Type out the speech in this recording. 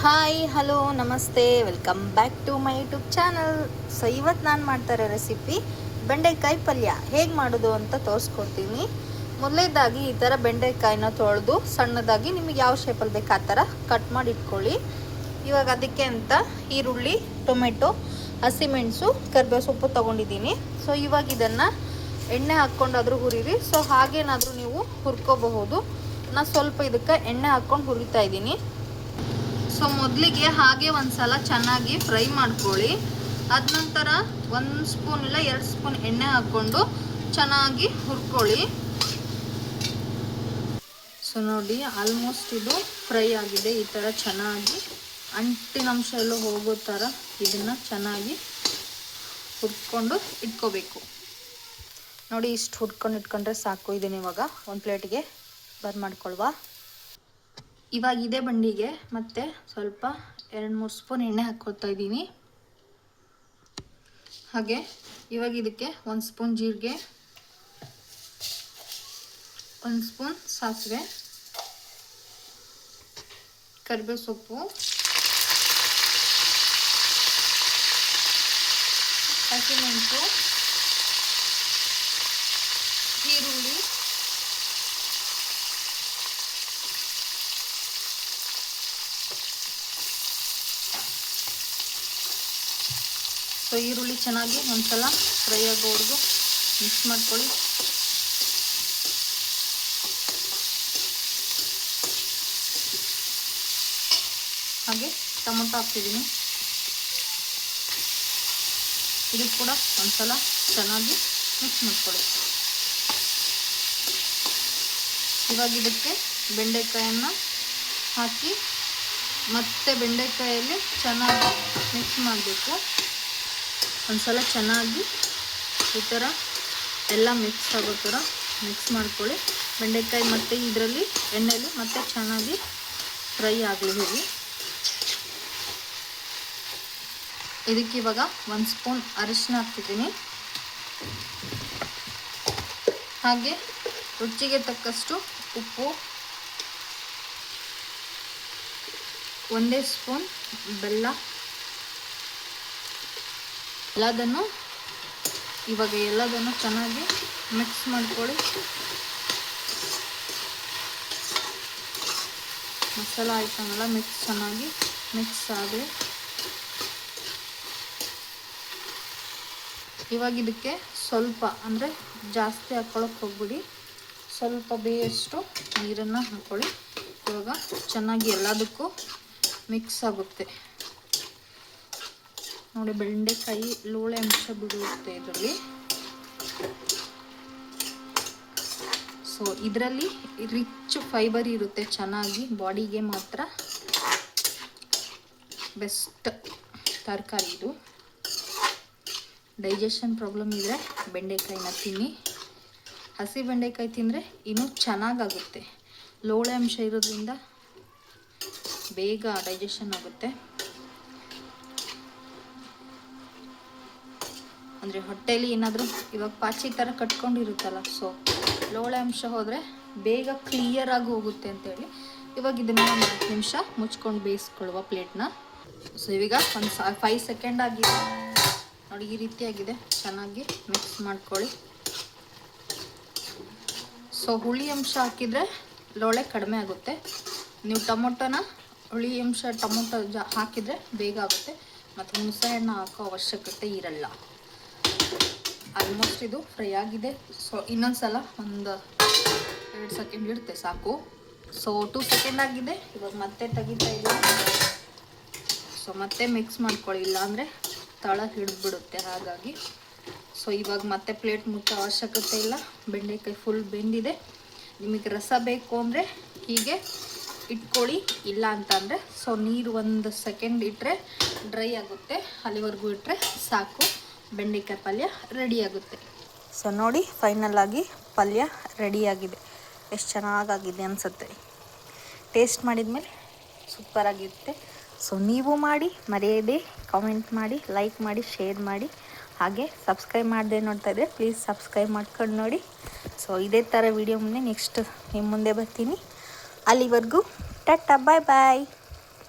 Hi hello ನಮಸ್ತೆ, welcome back to my YouTube channel. So ಇವತ್ತು ನಾನು ಮಾಡ್ತಾರೆ ರೆಸಿಪಿ ಬೆಂಡೆಕಾಯಿ ಪಲ್ಯ ಹೇಗೆ ಮಾಡೋದು ಅಂತ ತೋರಿಸ್ಕೊಡ್ತೀನಿ. ಮೊದಲೇದಾಗಿ ಈ ಥರ ಬೆಂಡೆಕಾಯಿನ ತೊಳೆದು ಸಣ್ಣದಾಗಿ ನಿಮಗೆ ಯಾವ ಶೇಪಲ್ಲಿ ಬೇಕು ಆ ಥರ ಕಟ್ ಮಾಡಿ ಇಟ್ಕೊಳ್ಳಿ. ಇವಾಗ ಅದಕ್ಕೆ ಅಂತ ಈರುಳ್ಳಿ, ಟೊಮೆಟೊ, ಹಸಿಮೆಣಸು, ಕರಿಬೇವು ಸೊಪ್ಪು ತೊಗೊಂಡಿದ್ದೀನಿ. ಸೊ ಇವಾಗ ಇದನ್ನು ಎಣ್ಣೆ ಹಾಕ್ಕೊಂಡಾದರೂ ಹುರಿರಿ. ಸೊ ಹಾಗೇನಾದರೂ ನೀವು ಹುರ್ಕೋಬಹುದು. ನಾನು ಸ್ವಲ್ಪ ಇದಕ್ಕೆ ಎಣ್ಣೆ ಹಾಕ್ಕೊಂಡು ಹುರಿತಾ ಇದ್ದೀನಿ. ಸೊ ಮೊದಲಿಗೆ ಹಾಗೆ ಒಂದ್ಸಲ ಚೆನ್ನಾಗಿ ಫ್ರೈ ಮಾಡ್ಕೊಳ್ಳಿ. ಅದ ನಂತರ 1 ಸ್ಪೂನ್ ಇಲ್ಲ 2 ಸ್ಪೂನ್ ಎಣ್ಣೆ ಹಾಕ್ಕೊಂಡು ಚೆನ್ನಾಗಿ ಹುರ್ಕೊಳ್ಳಿ. ಸೊ ನೋಡಿ, ಆಲ್ಮೋಸ್ಟ್ ಇದು ಫ್ರೈ ಆಗಿದೆ. ಈ ಥರ ಚೆನ್ನಾಗಿ ಅಂಟಿನಂಶ ಎಲ್ಲ ಹೋಗೋ ಥರ ಇದನ್ನು ಚೆನ್ನಾಗಿ ಹುರ್ಕೊಂಡು ಇಟ್ಕೋಬೇಕು. ನೋಡಿ, ಇಷ್ಟು ಹುರ್ಕೊಂಡು ಇಟ್ಕೊಂಡ್ರೆ ಸಾಕು. ಇದನ್ನ ಇವಾಗ ಒಂದು ಪ್ಲೇಟಿಗೆ ಮಾಡ್ಕೊಳ್ವಾ. ಇವಾಗ ಇದೇ ಬಂಡಿಗೆ ಮತ್ತೆ ಸ್ವಲ್ಪ 2-3 ಸ್ಪೂನ್ ಎಣ್ಣೆ ಹಾಕ್ಕೊಳ್ತಾ ಇದ್ದೀನಿ. ಹಾಗೆ ಇವಾಗ ಇದಕ್ಕೆ 1 ಸ್ಪೂನ್ ಜೀರಿಗೆ, 1 ಸ್ಪೂನ್ ಸಾಸಿವೆ, ಕರಿಬೇವು ಸೊಪ್ಪು, ಹಸಿಮೆಣಸು, ಈರುಳ್ಳಿ, ಸೊ ಈರುಳ್ಳಿ ಚೆನ್ನಾಗಿ ಒಂದ್ಸಲ ಫ್ರೈ ಆಗೋವರೆಗೂ ಮಿಕ್ಸ್ ಮಾಡ್ಕೊಳ್ಳಿ. ಹಾಗೆ ಟೊಮೊಟೊ ಹಾಕ್ತಿದ್ದೀನಿ. ಇದು ಕೂಡ ಒಂದ್ಸಲ ಚೆನ್ನಾಗಿ ಮಿಕ್ಸ್ ಮಾಡ್ಕೊಳ್ಳಿ. ಇವಾಗ ಇದಕ್ಕೆ ಬೆಂಡೆಕಾಯನ್ನು ಹಾಕಿ ಮತ್ತೆ ಬೆಂಡೆಕಾಯಲ್ಲಿ ಚೆನ್ನಾಗಿ ಮಿಕ್ಸ್ ಮಾಡಬೇಕು. ಒಂದ್ಸಲ ಚೆನ್ನಾಗಿ ಈ ಥರ ಎಲ್ಲ ಮಿಕ್ಸ್ ಆಗೋ ಥರ ಮಿಕ್ಸ್ ಮಾಡ್ಕೊಳ್ಳಿ. ಬೆಂಡೆಕಾಯಿ ಮತ್ತು ಇದರಲ್ಲಿ ಎಣ್ಣೆಯಲ್ಲಿ ಮತ್ತೆ ಚೆನ್ನಾಗಿ ಫ್ರೈ ಆಗಲಿ ಹೇಳಿ. ಇದಕ್ಕೆ ಇವಾಗ 1 ಸ್ಪೂನ್ ಅರಿಶಿನ ಹಾಕ್ತಿದ್ದೀನಿ. ಹಾಗೆ ರುಚಿಗೆ ತಕ್ಕಷ್ಟು ಉಪ್ಪು, 1 ಸ್ಪೂನ್ ಬೆಲ್ಲ, ಎಲ್ಲದನ್ನು ಚೆನ್ನಾಗಿ ಮಿಕ್ಸ್ ಮಾಡ್ಕೊಳ್ಳಿ. ಮಸಾಲ ಐಟಮೆಲ್ಲ ಚೆನ್ನಾಗಿ ಮಿಕ್ಸ್ ಆಗಲಿ. ಇವಾಗ ಇದಕ್ಕೆ ಸ್ವಲ್ಪ, ಅಂದರೆ ಜಾಸ್ತಿ ಹಾಕ್ಕೊಳ್ಳೋಕೆ ಹೋಗ್ಬಿಡಿ, ಸ್ವಲ್ಪ ಬೇಯಷ್ಟು ನೀರನ್ನು ಹಾಕ್ಕೊಳ್ಳಿ. ಇವಾಗ ಚೆನ್ನಾಗಿ ಎಲ್ಲದಕ್ಕೂ ಮಿಕ್ಸ್ ಆಗುತ್ತೆ. ನೋಡಿ, ಬೆಂಡೆಕಾಯಿ ಲೋಳೆ ಅಂಶ ಬಿಡುತ್ತೆ ಇದರಲ್ಲಿ. ಸೊ ಇದರಲ್ಲಿ ರಿಚ್ ಫೈಬರ್ ಇರುತ್ತೆ, ಚೆನ್ನಾಗಿ ಬಾಡಿಗೆ ಮಾತ್ರ ಬೆಸ್ಟ್ ತರಕಾರಿ ಇದು. ಡೈಜೆಷನ್ ಪ್ರಾಬ್ಲಮ್ ಇದ್ದರೆ ಬೆಂಡೆಕಾಯಿನ ತಿನ್ನಿ. ಹಸಿ ಬೆಂಡೆಕಾಯಿ ತಿಂದರೆ ಇನ್ನೂ ಚೆನ್ನಾಗಾಗುತ್ತೆ. ಲೋಳೆ ಅಂಶ ಇರೋದ್ರಿಂದ ಬೇಗ ಡೈಜೆಷನ್ ಆಗುತ್ತೆ. ಅಂದರೆ ಹೊಟ್ಟೆಯಲ್ಲಿ ಏನಾದರೂ ಇವಾಗ ಪಾಚಿ ಥರ ಕಟ್ಕೊಂಡಿರುತ್ತಲ್ಲ, ಸೊ ಲೋಳೆ ಅಂಶ ಹೋದರೆ ಬೇಗ ಕ್ಲಿಯರಾಗಿ ಹೋಗುತ್ತೆ ಅಂತೇಳಿ ಇವಾಗ ಇದನ್ನು 4 ನಿಮಿಷ ಮುಚ್ಕೊಂಡು ಬೇಯಿಸ್ಕೊಳ್ಳುವ ಪ್ಲೇಟ್ನ. ಸೊ ಇವಾಗ ಒಂದು 5 ಸೆಕೆಂಡ್ ಆಗಿದೆ ನೋಡಿ, ಈ ರೀತಿಯಾಗಿದೆ. ಚೆನ್ನಾಗಿ ಮಿಕ್ಸ್ ಮಾಡ್ಕೊಳ್ಳಿ. ಸೊ ಹುಳಿ ಅಂಶ ಹಾಕಿದರೆ ಲೋಳೆ ಕಡಿಮೆ ಆಗುತ್ತೆ. ನೀವು ಹುಳಿ ಅಂಶ ಟೊಮೊಟೊ ಹಾಕಿದರೆ ಬೇಗ ಆಗುತ್ತೆ, ಮತ್ತು ಹುಣಸೆಹಣ್ಣು ಹಾಕೋ ಅವಶ್ಯಕತೆ ಇರಲ್ಲ. ಆಲ್ಮೋಸ್ಟ್ ಇದು ಫ್ರೈ ಆಗಿದೆ. ಸೊ ಇನ್ನೊಂದ್ಸಲ ಒಂದು 2 ಸೆಕೆಂಡ್ ಇಡುತ್ತೆ ಸಾಕು. ಸೊ 2 ಸೆಕೆಂಡ್ ಆಗಿದೆ. ಇವಾಗ ಮತ್ತೆ ತೆಗಿತಾ ಇಲ್ಲ. ಸೊ ಮತ್ತೆ ಮಿಕ್ಸ್ ಮಾಡ್ಕೊಳ್ಳಿ, ಇಲ್ಲಾಂದರೆ ತಳ ಹಿಡಿದ್ಬಿಡುತ್ತೆ. ಹಾಗಾಗಿ ಸೊ ಇವಾಗ ಮತ್ತೆ ಪ್ಲೇಟ್ ಮುಚ್ಚೋ ಅವಶ್ಯಕತೆ ಇಲ್ಲ. ಬೆಂಡೆಕಾಯಿ ಫುಲ್ ಬೆಂದಿದೆ. ನಿಮಗೆ ರಸ ಬೇಕು ಅಂದರೆ ಹೀಗೆ ಇಟ್ಕೊಳ್ಳಿ, ಇಲ್ಲ ಅಂತಂದರೆ ಸೊ ನೀರು 1 ಸೆಕೆಂಡ್ ಇಟ್ಟರೆ ಡ್ರೈ ಆಗುತ್ತೆ. ಅಲ್ಲಿವರೆಗೂ ಇಟ್ಟರೆ ಸಾಕು, ಬೆಂಡೆಕಾಯಿ ಪಲ್ಯ ರೆಡಿಯಾಗುತ್ತೆ. ಸೊ ನೋಡಿ, ಫೈನಲ್ ಆಗಿ ಪಲ್ಯ ರೆಡಿಯಾಗಿದೆ. ಎಷ್ಟು ಚೆನ್ನಾಗಾಗಿದೆ ಅನಿಸುತ್ತೆ. ಟೇಸ್ಟ್ ಮಾಡಿದ್ಮೇಲೆ ಸೂಪರಾಗಿರುತ್ತೆ. ಸೊ ನೀವು ಮಾಡಿ, ಮರೆಯದೆ ಕಾಮೆಂಟ್ ಮಾಡಿ, ಲೈಕ್ ಮಾಡಿ, ಶೇರ್ ಮಾಡಿ. ಹಾಗೆ ಸಬ್ಸ್ಕ್ರೈಬ್ ಮಾಡದೆ ನೋಡ್ತಾ ಇದ್ದರೆ ಪ್ಲೀಸ್ ಸಬ್ಸ್ಕ್ರೈಬ್ ಮಾಡ್ಕೊಂಡು ನೋಡಿ. ಸೊ ಇದೇ ಥರ ವಿಡಿಯೋ ಮುಂದೆ ನೆಕ್ಸ್ಟ್ ನಿಮ್ಮ ಮುಂದೆ ಬರ್ತೀನಿ. ಅಲ್ಲಿವರೆಗೂ ಟಾಟಾ, ಬಾಯ್ ಬಾಯ್.